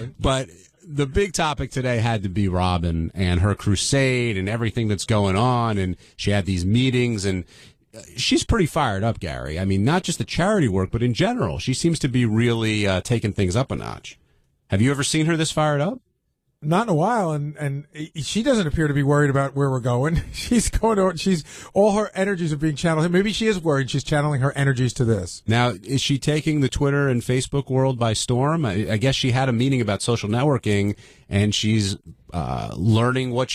Exactly. But the big topic today had to be Robin and her crusade and everything that's going on. And she had these meetings, and she's pretty fired up, Gary. I mean, not just the charity work, but in general. She seems to be really taking things up a notch. Have you ever seen her this fired up? Not in a while, and she doesn't appear to be worried about where we're going. She's all her energies are being channeled. Maybe she is worried. She's channeling her energies to this. Now, is she taking the Twitter and Facebook world by storm? I guess she had a meeting about social networking, and she's learning what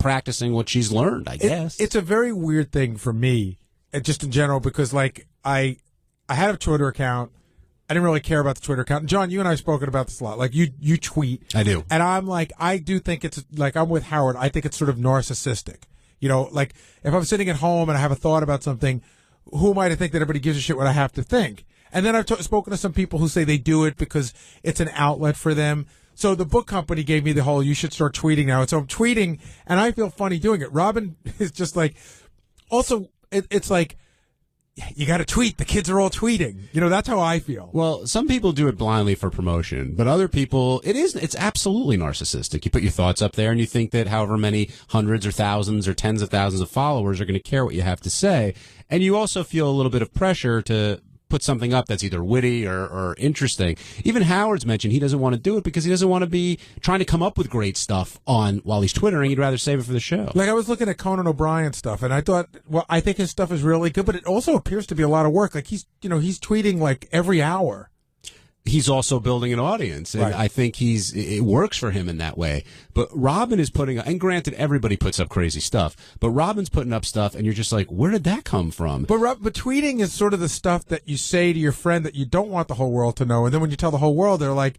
practicing what she's learned, I guess. It's a very weird thing for me, just in general, because like I had a Twitter account. I didn't really care about the Twitter account. And John, you and I have spoken about this a lot. Like, you tweet. I do. And I'm like, I do think it's, like, I'm with Howard. I think it's sort of narcissistic. You know, like, if I'm sitting at home and I have a thought about something, who am I to think that everybody gives a shit what I have to think? And then I've spoken to some people who say they do it because it's an outlet for them. So the book company gave me the whole, you should start tweeting now. And so I'm tweeting, and I feel funny doing it. Robin is just like, also, it's like, you got to tweet. The kids are all tweeting. You know, that's how I feel. Well, some people do it blindly for promotion, but other people, it's absolutely narcissistic. You put your thoughts up there and you think that however many hundreds or thousands or tens of thousands of followers are going to care what you have to say. And you also feel a little bit of pressure to put something up that's either witty or interesting. Even Howard's mentioned he doesn't want to do it because he doesn't want to be trying to come up with great stuff while he's Twittering. He'd rather save it for the show. Like, I was looking at Conan O'Brien stuff, and I thought, well, I think his stuff is really good, but it also appears to be a lot of work. Like, he's tweeting like every hour. He's also building an audience, and right. I think it works for him in that way. But Robin is and granted, everybody puts up crazy stuff, but Robin's putting up stuff, and you're just like, where did that come from? But tweeting is sort of the stuff that you say to your friend that you don't want the whole world to know, and then when you tell the whole world, they're like,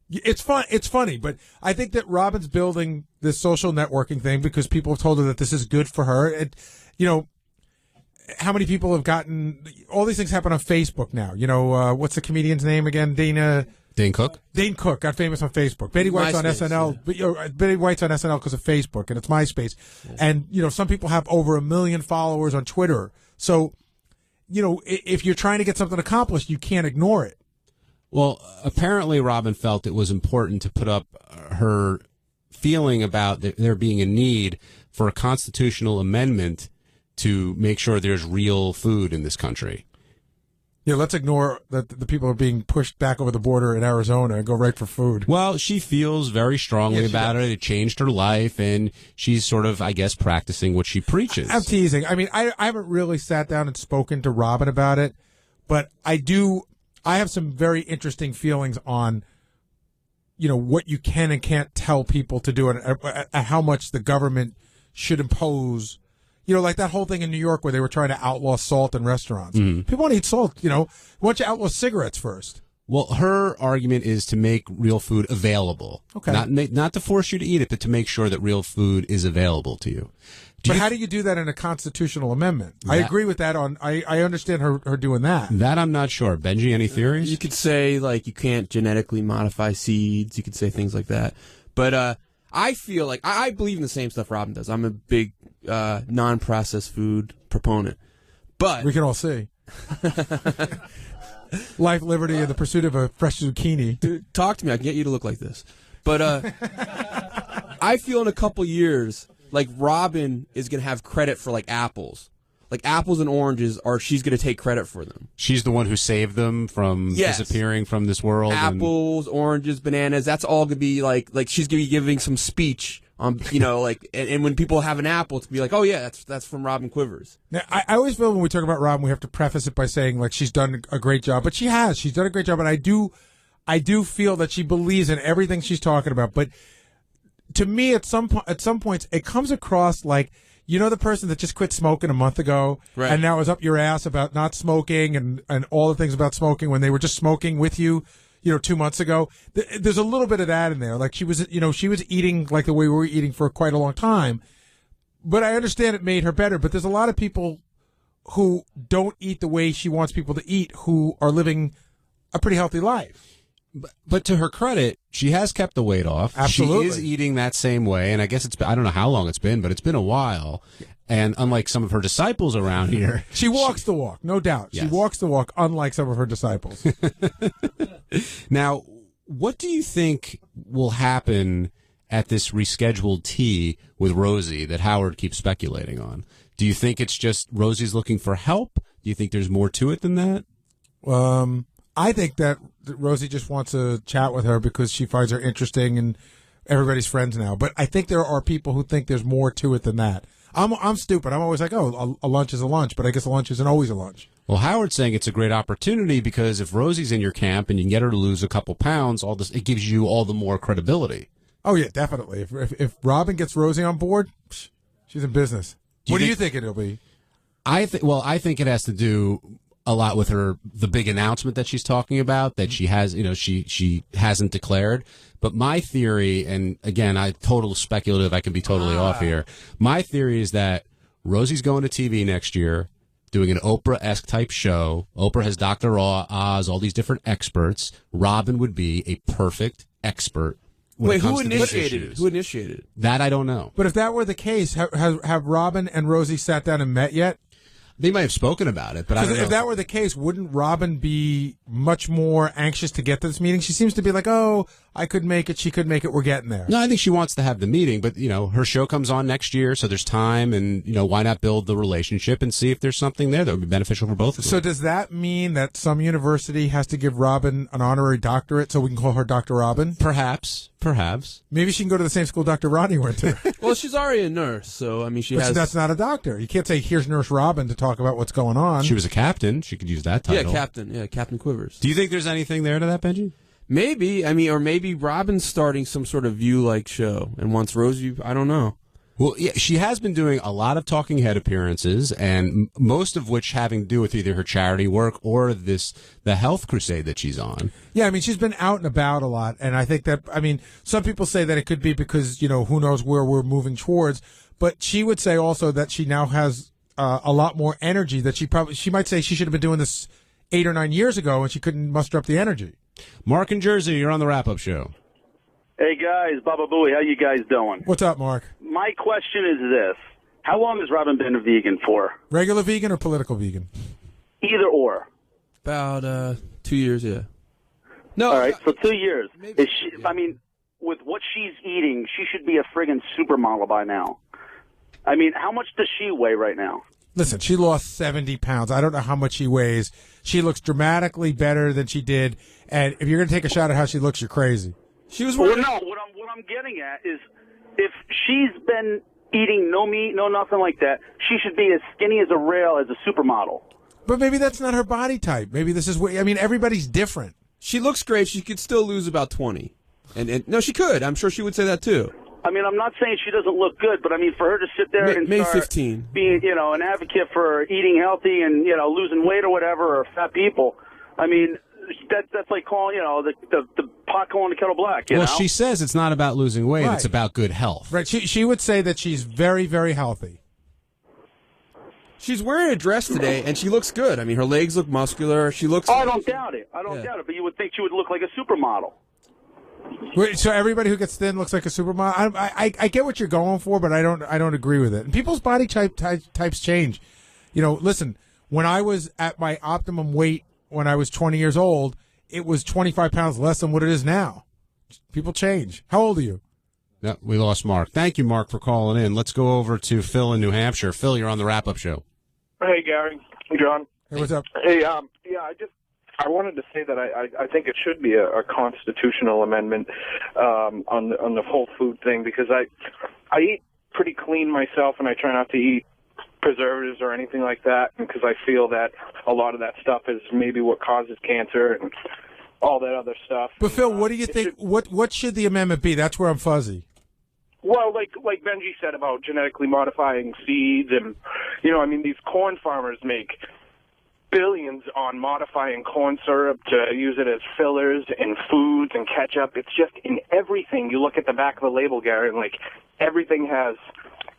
it's funny. But I think that Robin's building this social networking thing because people have told her that this is good for her. How many people have gotten all these things happen on Facebook now? You know, what's the comedian's name again? Dane Cook. Dane Cook got famous on Facebook. Betty White's on SNL. Yeah. Betty White's on SNL because of Facebook, and it's MySpace. Yes. And some people have over 1 million followers on Twitter. So, if you're trying to get something accomplished, you can't ignore it. Well, apparently Robin felt it was important to put up her feeling about there being a need for a constitutional amendment to make sure there's real food in this country. Yeah, let's ignore that the people are being pushed back over the border in Arizona and go right for food. Well, she feels very strongly about it. It changed her life, and she's sort of, I guess, practicing what she preaches. I'm teasing. I mean, I haven't really sat down and spoken to Robin about it, but I have some very interesting feelings on, what you can and can't tell people to do and how much the government should impose. Like that whole thing in New York where they were trying to outlaw salt in restaurants. Mm-hmm. People want to eat salt, why don't you outlaw cigarettes first? Well, her argument is to make real food available. Okay. Not to force you to eat it, but to make sure that real food is available to you. How do you do that in a constitutional amendment? I agree with that. I understand her doing that. That I'm not sure. Benji, any theories? You could say, like, you can't genetically modify seeds. You could say things like that. But I feel like I believe in the same stuff Robin does. I'm a big non-processed food proponent. But we can all see. Life, liberty, and the pursuit of a fresh zucchini. Dude, talk to me. I can get you to look like this. But I feel in a couple years, like, Robin is going to have credit for, like, apples. Like, apples and oranges, she's going to take credit for them. She's the one who saved them from disappearing from this world. Apples, oranges, bananas, that's all going to be, like she's going to be giving some speech on, and when people have an apple, it's going to be like, oh, yeah, that's from Robin Quivers. Now, I always feel when we talk about Robin, we have to preface it by saying, like, she's done a great job. But she's done a great job, and I do feel that she believes in everything she's talking about. But to me, at some points, it comes across like, the person that just quit smoking a month ago, right, and now is up your ass about not smoking and all the things about smoking when they were just smoking with you, 2 months ago. There's a little bit of that in there. Like, she was eating like the way we were eating for quite a long time. But I understand it made her better. But there's a lot of people who don't eat the way she wants people to eat who are living a pretty healthy life. But to her credit, she has kept the weight off. Absolutely. She is eating that same way, and I guess I don't know how long it's been, but it's been a while. And unlike some of her disciples around here... She walks the walk, no doubt. Yes. She walks the walk, unlike some of her disciples. Now, What do you think will happen at this rescheduled tea with Rosie that Howard keeps speculating on? Do you think it's just Rosie's looking for help? Do you think there's more to it than that? I think that Rosie just wants to chat with her because she finds her interesting and everybody's friends now. But I think there are people who think there's more to it than that. I'm stupid. I'm always like, oh, a lunch is a lunch, but I guess a lunch isn't always a lunch. Well, Howard's saying it's a great opportunity because if Rosie's in your camp and you can get her to lose a couple pounds, all this, it gives you all the more credibility. Oh, yeah, definitely. If Robin gets Rosie on board, she's in business. What do you think it'll be? I think it has to do a lot with the big announcement that she's talking about that she has, she hasn't declared. But my theory, and again, total speculative, I can be totally off here. My theory is that Rosie's going to TV next year, doing an Oprah-esque type show. Oprah has Dr. Oz, all these different experts. Robin would be a perfect expert. Wait, who initiated it? Who initiated it? That I don't know. But if that were the case, have Robin and Rosie sat down and met yet? They might have spoken about it, but I don't know. If that were the case, wouldn't Robin be much more anxious to get to this meeting? She seems to be like, oh, I could make it, she could make it, we're getting there. No, I think she wants to have the meeting, but, her show comes on next year, so there's time, and, why not build the relationship and see if there's something there that would be beneficial for both of them. So does that mean that some university has to give Robin an honorary doctorate so we can call her Dr. Robin? Perhaps. Maybe she can go to the same school Dr. Rodney went to. Well, she's already a nurse, so, but that's not a doctor. You can't say, here's Nurse Robin to talk about what's going on. She was a captain. She could use that title. Captain Quivers. Do you think there's anything there to that, Benji? Maybe. Or maybe Robin's starting some sort of View-like show and wants Rosie, I don't know. Well, yeah, she has been doing a lot of talking head appearances, and most of which having to do with either her charity work or the health crusade that she's on. Yeah, she's been out and about a lot, and I think that, some people say that it could be because, who knows where we're moving towards, but she would say also that she now has a lot more energy that she might say she should have been doing this 8 or 9 years ago, and she couldn't muster up the energy. Mark in Jersey, you're on the wrap-up show. Hey, guys. Baba Booey, how you guys doing? What's up, Mark? My question is this. How long has Robin been a vegan for? Regular vegan or political vegan? Either or. About 2 years, yeah. No. All right, so 2 years. Maybe, is she, with what she's eating, she should be a friggin' supermodel by now. How much does she weigh right now? Listen, she lost 70 pounds. I don't know how much she weighs. She looks dramatically better than she did. And if you're going to take a shot at how she looks, you're crazy. She was what I'm getting at is if she's been eating no meat, no nothing like that, she should be as skinny as a rail as a supermodel. But maybe that's not her body type. Maybe this is what, everybody's different. She looks great. She could still lose about 20. And no, she could. I'm sure she would say that too. I'm not saying she doesn't look good, but for her to sit there and May start 15. being, an advocate for eating healthy and, losing weight or whatever, or fat people, that's like calling, the pot calling the kettle black, you know? She says it's not about losing weight, it's about good health. Right. She would say that she's very, very healthy. She's wearing a dress today, and she looks good. Her legs look muscular. She looks... Oh, I don't doubt it. I don't doubt it, but you would think she would look like a supermodel. Wait, so everybody who gets thin looks like a supermodel? I get what you're going for, but I don't agree with it. And people's body types change. Listen, when I was at my optimum weight when I was 20 years old, it was 25 pounds less than what it is now. People change. How old are you? Yeah, we lost Mark. Thank you, Mark, for calling in. Let's go over to Phil in New Hampshire. Phil, you're on the wrap-up show. Hey, Gary. Hey, John. Hey, what's up? Hey, I wanted to say that I think it should be a constitutional amendment on the whole food thing because I eat pretty clean myself and I try not to eat preservatives or anything like that because I feel that a lot of that stuff is maybe what causes cancer and all that other stuff. But Phil, what do you think? What should the amendment be? That's where I'm fuzzy. Well, like Benji said about genetically modifying seeds and, these corn farmers make billions on modifying corn syrup to use it as fillers in foods and ketchup. It's just in everything. You look at the back of the label, Gary, and everything has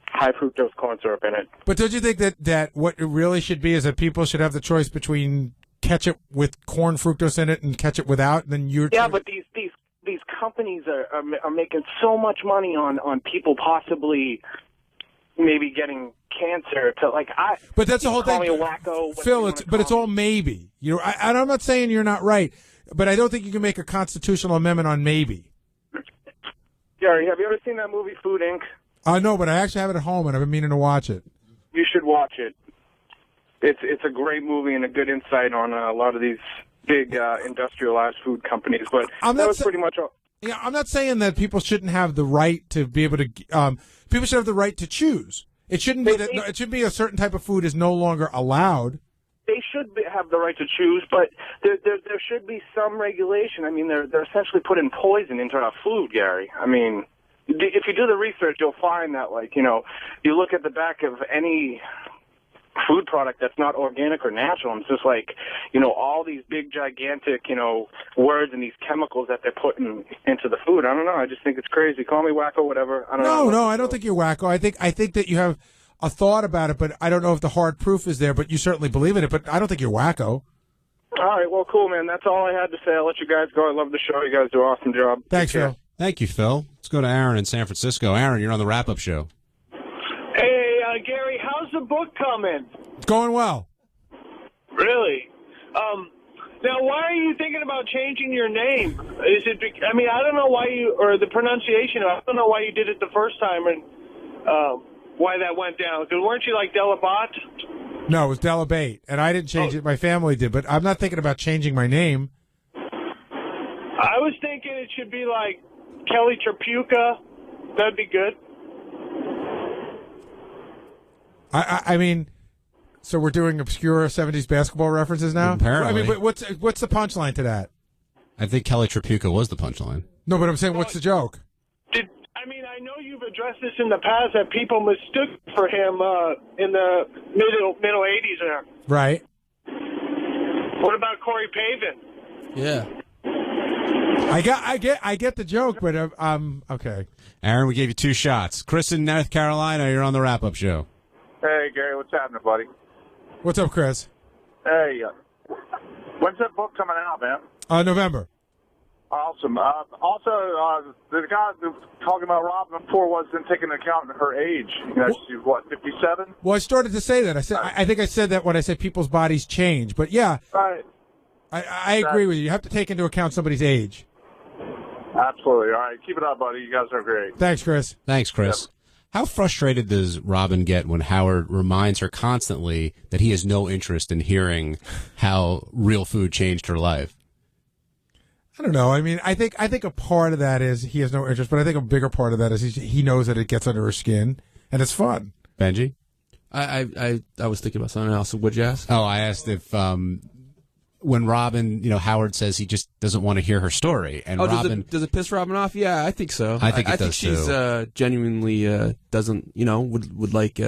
high fructose corn syrup in it. But don't you think that what it really should be is that people should have the choice between ketchup with corn fructose in it and ketchup without? And then but these companies are making so much money on people possibly maybe getting cancer but that's the whole thing. Wacko, Phil, it's all maybe. I'm not saying you're not right. but I don't think you can make a constitutional amendment on maybe. Gary, have you ever seen that movie Food Inc.? No, but I actually have it at home, and I've been meaning to watch it. You should watch it. It's a great movie and a good insight on a lot of these big industrialized food companies. But that was pretty much all. Yeah, I'm not saying that people shouldn't have the right to be able to. People should have the right to choose. It shouldn't be that. It should be a certain type of food is no longer allowed. They should have the right to choose, but there should be some regulation. I mean, they're essentially putting poison into our food, Gary. I mean, if you do the research, you'll find that, like, you know, you look at the back of any food product that's not organic or natural, and it's just like, you know, all these big, gigantic, you know, words and these chemicals that they're putting into the food. I don't know. I just think it's crazy. Call me wacko, whatever. I don't know. No, I don't think you're wacko. I think that you have a thought about it, but I don't know if the hard proof is there, but you certainly believe in it, but I don't think you're wacko. All right, well, cool, man. That's all I had to say. I'll let you guys go. I love the show. You guys do an awesome job. Thanks, Phil. Thank you, Phil. Let's go to Aaron in San Francisco. Aaron, you're on the wrap-up show. Hey, Gary, how's the book coming? It's going well. Really? Now, why are you thinking about changing your name? Is it? I mean, I don't know why you, or the pronunciation. I don't know why you did it the first time, and why that went down. Because weren't you like Delabat? No, it was Delabate, and I didn't change it. My family did, but I'm not thinking about changing my name. I was thinking it should be like Kelly Trapuka. That'd be good. I mean, so we're doing obscure 70s basketball references now? Apparently. I mean, but what's the punchline to that? I think Kelly Trapuka was the punchline. No, but I'm saying, what's the joke? I know you've addressed this in the past that people mistook for him in the middle 80s there. Right. What about Corey Pavin? Yeah. I get the joke, but okay. Aaron, we gave you 2 shots. Chris in North Carolina, you're on the wrap-up show. Hey, Gary, what's happening, buddy? What's up, Chris? Hey, when's that book coming out, man? November. Awesome. Also, the guy talking about Robin before wasn't taking into account her age. You know, she's, what, 57? Well, I started to say that. I think I said that when I said people's bodies change. But, yeah, Right. I agree with you. You have to take into account somebody's age. Absolutely. All right, keep it up, buddy. You guys are great. Thanks, Chris. Thanks, Chris. Yep. How frustrated does Robin get when Howard reminds her constantly that he has no interest in hearing how real food changed her life? I don't know. I mean, I think a part of that is he has no interest, but I think a bigger part of that is he knows that it gets under her skin, and it's fun. Benji? I was thinking about something else. What'd you ask? Oh, I asked if when Robin, Howard says he just doesn't want to hear her story, and Robin does it piss Robin off? Yeah, I think so. I think she's genuinely doesn't would like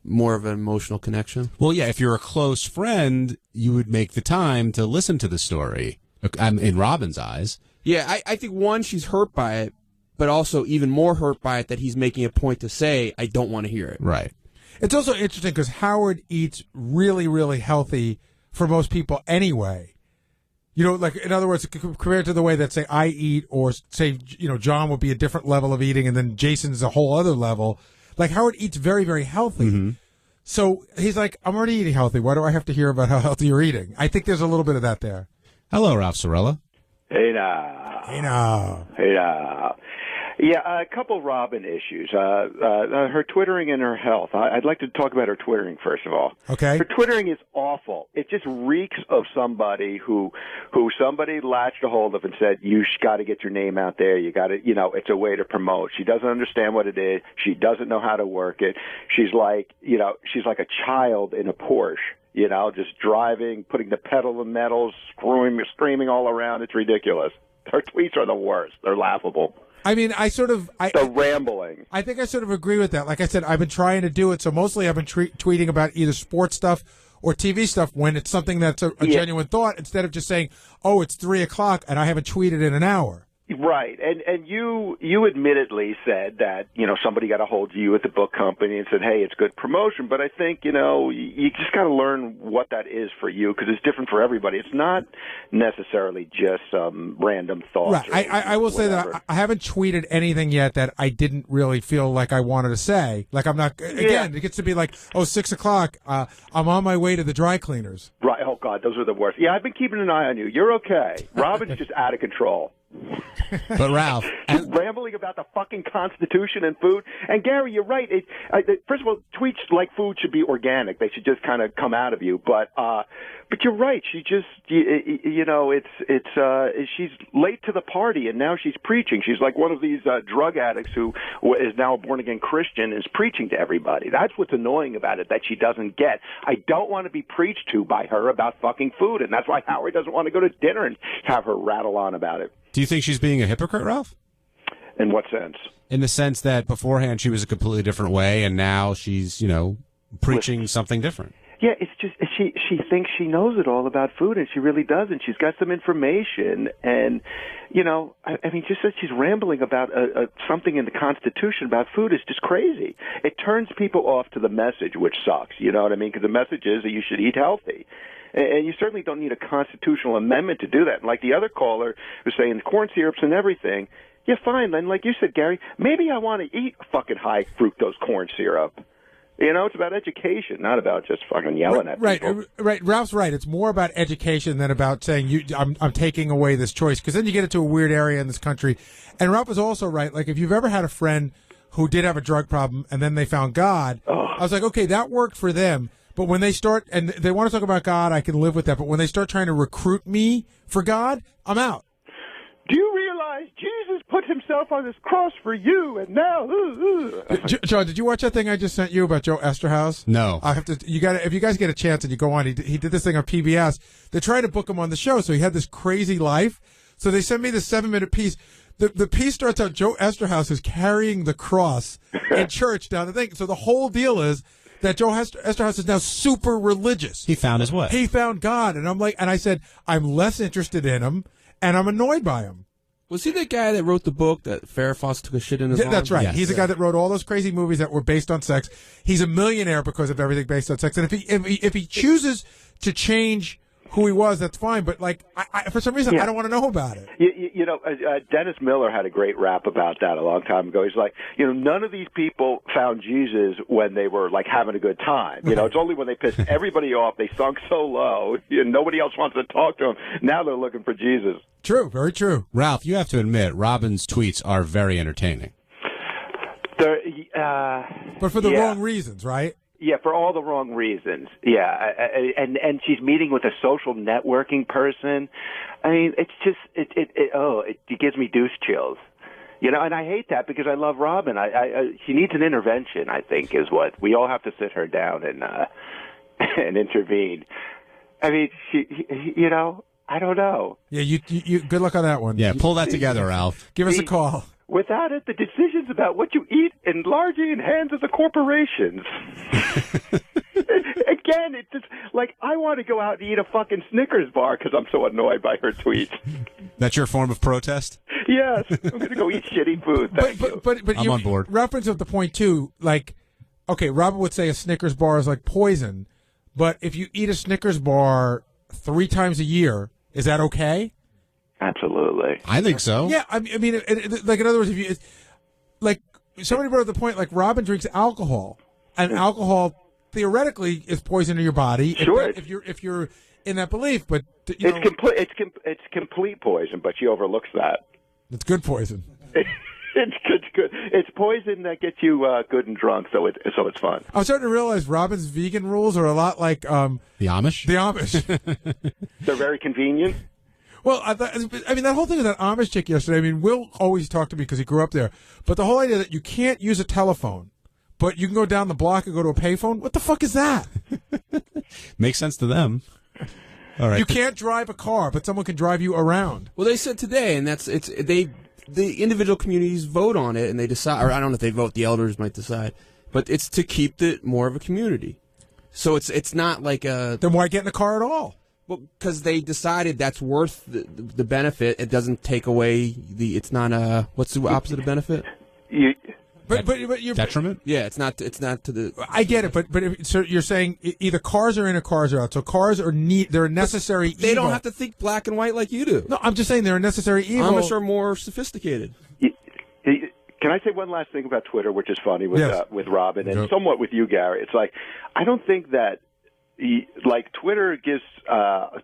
more of an emotional connection. Well, yeah, if you're a close friend, you would make the time to listen to the story. In Robin's eyes. Yeah, I think, one, she's hurt by it, but also even more hurt by it that he's making a point to say, I don't want to hear it. Right. It's also interesting because Howard eats really, really healthy for most people anyway. Like, in other words, compared to the way that, say, I eat, or, say, John would be a different level of eating, and then Jason's a whole other level. Like, Howard eats very, very healthy. Mm-hmm. So he's like, I'm already eating healthy. Why do I have to hear about how healthy you're eating? I think there's a little bit of that there. Hello, Ralph Sorella. Hey now. Hey now. Hey now. Yeah, a couple Robin issues. Her twittering and her health. I'd like to talk about her twittering first of all. Okay. Her twittering is awful. It just reeks of somebody who somebody latched a hold of and said, "You got to get your name out there. You got to, it's a way to promote." She doesn't understand what it is. She doesn't know how to work it. She's like a child in a Porsche. Just driving, putting the pedal to the metal, screaming all around. It's ridiculous. Her tweets are the worst. They're laughable. I mean, the rambling. I think I sort of agree with that. Like I said, I've been trying to do it, so mostly I've been tweeting about either sports stuff or TV stuff when it's something that's a genuine thought, instead of just saying, oh, it's 3:00 and I haven't tweeted in an hour. Right, and you admittedly said that somebody got a hold of you at the book company and said, hey, it's good promotion, but I think you just got to learn what that is for you because it's different for everybody. It's not necessarily just some random thoughts. Right. I will say that I haven't tweeted anything yet that I didn't really feel like I wanted to say. Like I'm not. Again, it gets to be like 6 o'clock. I'm on my way to the dry cleaners. Right. Oh God, those are the worst. Yeah, I've been keeping an eye on you. You're okay. Robin's just out of control. But Ralph, just rambling about the fucking Constitution and food. And Gary, you're right. First of all, tweets like food should be organic. They should just kind of come out of you. But you're right. She just, she's late to the party, and now she's preaching. She's like one of these drug addicts who is now a born again Christian and is preaching to everybody. That's what's annoying about it that she doesn't get. I don't want to be preached to by her about fucking food, and that's why Howard doesn't want to go to dinner and have her rattle on about it. do you think she's being a hypocrite, Ralph? In what sense? In the sense that beforehand she was a completely different way, and now she's, preaching something different. Yeah, it's just she thinks she knows it all about food, and she really doesn't. She's got some information, and just that she's rambling about something in the Constitution about food is just crazy. It turns people off to the message, which sucks. You know what I mean? Because the message is that you should eat healthy. And you certainly don't need a constitutional amendment to do that. And like the other caller was saying, corn syrups and everything, yeah, fine. Then, like you said, Gary, maybe I want to eat fucking high fructose corn syrup. It's about education, not about just fucking yelling at people. Right. Ralph's right. It's more about education than about saying I'm taking away this choice, because then you get into a weird area in this country. And Ralph is also right. Like if you've ever had a friend who did have a drug problem and then they found God, I was like, okay, that worked for them. But when they start, and they want to talk about God, I can live with that. But when they start trying to recruit me for God, I'm out. Do you realize Jesus put himself on this cross for you, and now? John, did you watch that thing I just sent you about Joe Esterhaus? No. I have to. If you guys get a chance and you go on, he did this thing on PBS. They're trying to book him on the show, so he had this crazy life. So they sent me this 7-minute piece. The piece starts out, Joe Esterhaus is carrying the cross in church down the thing. So the whole deal is that Joe Esterhaus is now super religious. He found his way. He found God. And I said, I'm less interested in him, and I'm annoyed by him. Was he the guy that wrote the book that Farrah Fawcett took a shit in his arm? That's right. Yes. He's the guy that wrote all those crazy movies that were based on sex. He's a millionaire because of everything based on sex. And if he chooses to change who he was, that's fine. But I for some reason, I don't want to know about it. Dennis Miller had a great rap about that a long time ago. He's like, none of these people found Jesus when they were like having a good time. It's only when they pissed everybody off, they sunk so low, nobody else wants to talk to them. Now they're looking for Jesus. True, very true. Ralph, you have to admit, Robin's tweets are very entertaining. But for the wrong reasons, right? Yeah, for all the wrong reasons. Yeah, and she's meeting with a social networking person. I mean, it's just it gives me deuce chills. And I hate that because I love Robin. She needs an intervention, I think, is what we all have to sit her down and intervene. I mean, I don't know. Yeah, you good luck on that one. Yeah, pull that together, Ralph. Give us a call. Without it, the decisions about what you eat are largely in hands of the corporations. Again, it's just like I want to go out and eat a fucking Snickers bar because I'm so annoyed by her tweets. That's your form of protest? Yes, I'm going to go eat shitty food. But I'm on board. Reference of the point too, like, okay, Robin would say a Snickers bar is like poison, but if you eat a Snickers bar 3 times a year, is that okay? Absolutely. I think so. Yeah, I mean, like in other words, if you like, somebody brought up the point, like Robin drinks alcohol, and alcohol theoretically is poison to your body. Sure. If you're in that belief, but it's complete poison, but she overlooks that. It's good poison. It's good. It's poison that gets you good and drunk, so it's fun. I'm starting to realize Robin's vegan rules are a lot like the Amish. The Amish. They're very convenient. Well, I mean, that whole thing with that Amish chick yesterday, I mean, Will always talked to me because he grew up there. But the whole idea that you can't use a telephone, but you can go down the block and go to a payphone, what the fuck is that? Makes sense to them. All right. You can't drive a car, but someone can drive you around. Well, they said today, and the individual communities vote on it, and they decide, or I don't know if they vote, the elders might decide, but it's to keep it more of a community. So it's not like a... Then why get in the car at all? Well, because they decided that's worth the benefit. It doesn't take away it's not a, what's the opposite of benefit? But you're detriment? Yeah, it's not to the. I get it, but so you're saying either cars are in or cars are out. So cars are they're a necessary evil. They don't have to think black and white like you do. No, I'm just saying they're a necessary evil. Amish are more sophisticated. Can I say one last thing about Twitter, which is funny with Robin and somewhat with you, Gary? It's like I don't think that Twitter gives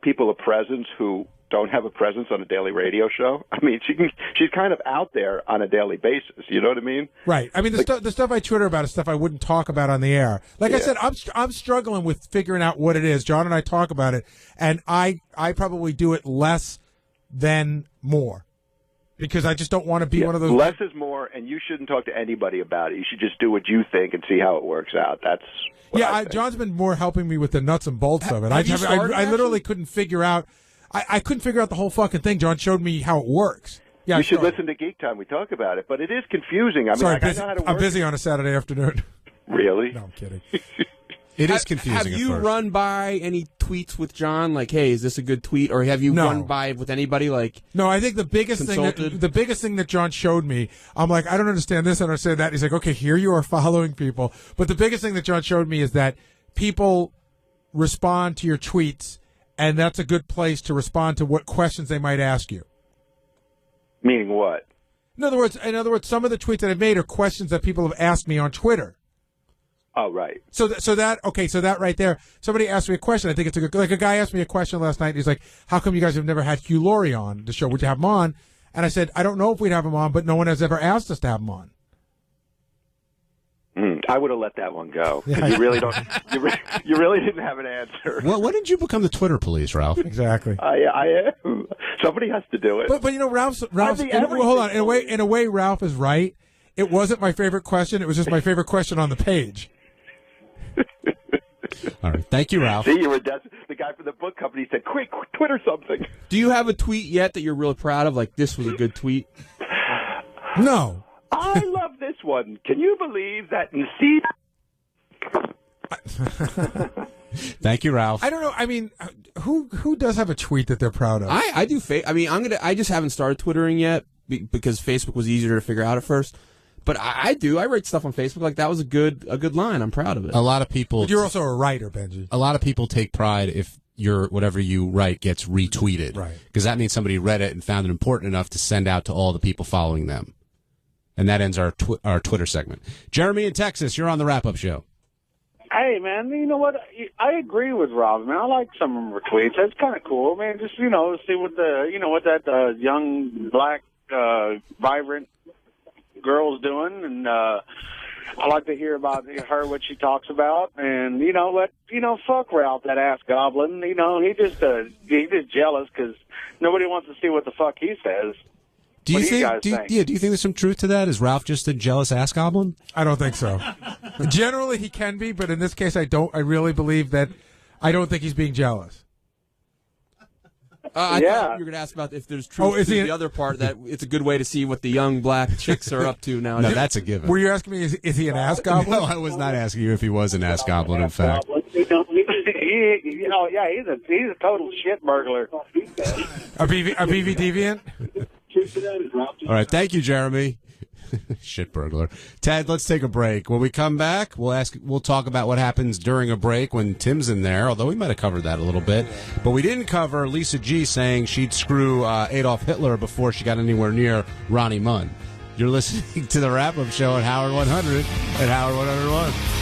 people a presence who don't have a presence on a daily radio show. I mean, she's kind of out there on a daily basis. You know what I mean? Right. I mean, the stuff I Twitter about is stuff I wouldn't talk about on the air. Like I said, I'm struggling with figuring out what it is. John and I talk about it, and I probably do it less than more. Because I just don't want to be one of those. Less is more, and you shouldn't talk to anybody about it. You should just do what you think and see how it works out. That's what I think. John's been more helping me with the nuts and bolts of it. I literally couldn't figure out. I couldn't figure out the whole fucking thing. John showed me how it works. Yeah, you should listen to Geek Time. We talk about it, but it is confusing. I mean, Sorry, I know how to work. I'm busy on a Saturday afternoon. Really? No, I'm kidding. It is confusing. Have you run by any tweets with John? Like, hey, is this a good tweet? Or have you run by with anybody? Like, no, I think the biggest thing that John showed me, I'm like, I don't understand this, I don't understand that. He's like, okay, here you are following people, but the biggest thing that John showed me is that people respond to your tweets, and that's a good place to respond to what questions they might ask you. Meaning what? In other words, some of the tweets that I've made are questions that people have asked me on Twitter. Oh, right. So that right there, somebody asked me a question. I think it's a guy asked me a question last night. He's like, how come you guys have never had Hugh Laurie on the show? Would you have him on? And I said, I don't know if we'd have him on, but no one has ever asked us to have him on. I would have let that one go. You really don't. You really didn't have an answer. Well, when did you become the Twitter police, Ralph? Exactly. I am. Somebody has to do it. But you know, Ralph's hold on. In a way, Ralph is right. It wasn't my favorite question. It was just my favorite question on the page. All right. Thank you, Ralph. See, the guy from the book company said, quick, Twitter something. Do you have a tweet yet that you're really proud of? Like, this was a good tweet? No. I love this one. Can you believe that in Thank you, Ralph. I don't know. I mean, who does have a tweet that they're proud of? I do. I just haven't started Twittering yet because Facebook was easier to figure out at first. But I do. I write stuff on Facebook. Like, that was a good line. I'm proud of it. A lot of people. But you're also a writer, Benji. A lot of people take pride if whatever you write gets retweeted. Right. Because that means somebody read it and found it important enough to send out to all the people following them. And that ends our Twitter segment. Jeremy in Texas, you're on the wrap-up show. Hey, man, you know what? I agree with Rob, man. I like some of her tweets. That's kind of cool, man. Just, see what that young, black, vibrant girl's doing. And I like to hear about her, what she talks about. And, fuck Ralph, that ass goblin. He's just jealous because nobody wants to see what the fuck he says. Do you think there's some truth to that? Is Ralph just a jealous ass goblin? I don't think so. Generally, he can be, but in this case, I don't. I really believe that. I don't think he's being jealous. I thought you were going to ask about if there's truth to the other part, that it's a good way to see what the young black chicks are up to now. No, that's a given. Were you asking me, is he an ass goblin? No, I was not asking you if he was an ass goblin, in fact. He's a total shit burglar. A BV deviant? All right, thank you, Jeremy. Shit burglar. Ted, let's take a break. When we come back, we'll talk about what happens during a break when Tim's in there, although we might have covered that a little bit. But we didn't cover Lisa G saying she'd screw Adolf Hitler before she got anywhere near Ronnie Munn. You're listening to the wrap-up show at Howard 100 and Howard 101.